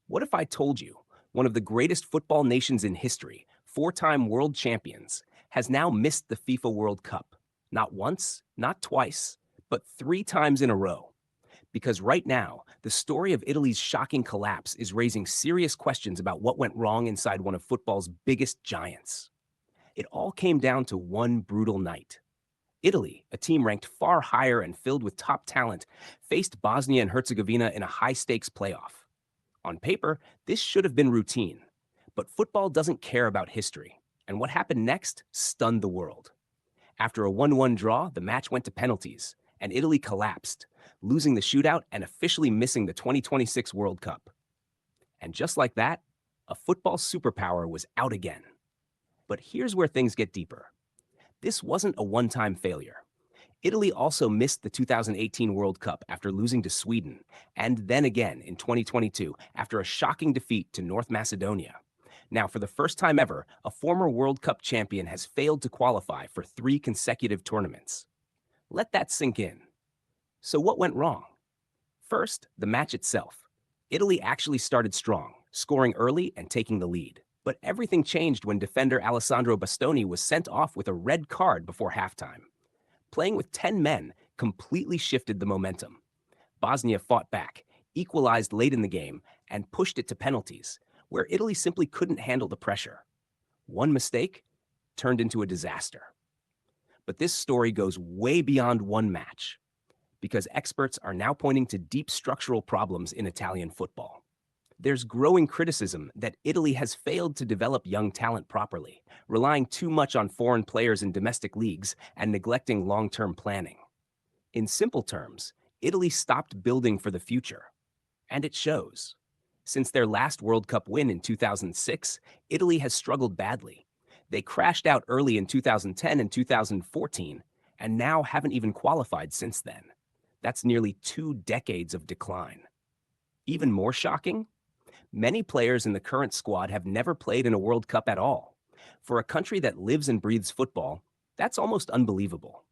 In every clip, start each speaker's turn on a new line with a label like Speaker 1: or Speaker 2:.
Speaker 1: What if I told you one of the greatest football nations in history, four-time world champions, has now missed the FIFA World Cup? Not once, not twice, but three times in a row. Because right now, the story of Italy's shocking collapse is raising serious questions about what went wrong inside one of football's biggest giants. It all came down to one brutal night. Italy, a team ranked far higher and filled with top talent, faced Bosnia and Herzegovina in a high-stakes playoff. On paper, this should have been routine. But football doesn't care about history, and what happened next stunned the world. After a 1-1 draw, the match went to penalties, and Italy collapsed, losing the shootout and officially missing the 2026 World Cup. And just like that, a football superpower was out again. But here's where things get deeper. This wasn't a one-time failure. Italy also missed the 2018 World Cup after losing to Sweden, and then again in 2022 after a shocking defeat to North Macedonia. Now, for the first time ever, a former World Cup champion has failed to qualify for three consecutive tournaments. Let that sink in. So what went wrong? First, the match itself. Italy actually started strong, scoring early and taking the lead. But everything changed when defender Alessandro Bastoni was sent off with a red card before halftime. Playing with 10 men completely shifted the momentum. Bosnia fought back, equalized late in the game, and pushed it to penalties, where Italy simply couldn't handle the pressure. One mistake turned into a disaster. But this story goes way beyond one match, because experts are now pointing to deep structural problems in Italian football. There's growing criticism that Italy has failed to develop young talent properly, relying too much on foreign players in domestic leagues and neglecting long-term planning. In simple terms, Italy stopped building for the future. And it shows. Since their last World Cup win in 2006, Italy has struggled badly. They crashed out early in 2010 and 2014, and now haven't even qualified since then. That's nearly 2 decades of decline. Even more shocking? Many players in the current squad have never played in a World Cup at all. For a country that lives and breathes football, that's almost unbelievable.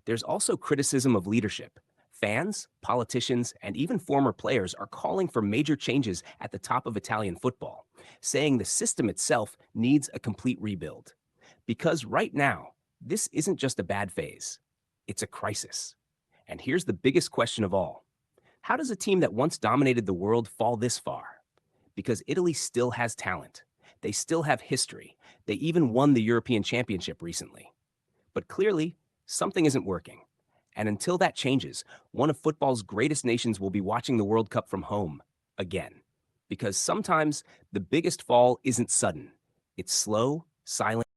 Speaker 1: There's also criticism of leadership. Fans, politicians, and even former players are calling for major changes at the top of Italian football, saying the system itself needs a complete rebuild. Because right now, this isn't just a bad phase, it's a crisis. And here's the biggest question of all. How does a team that once dominated the world fall this far? Because Italy still has talent. They still have history. They even won the European Championship recently. But clearly, something isn't working. And until that changes, one of football's greatest nations will be watching the World Cup from home again. Because sometimes the biggest fall isn't sudden. It's slow, silent,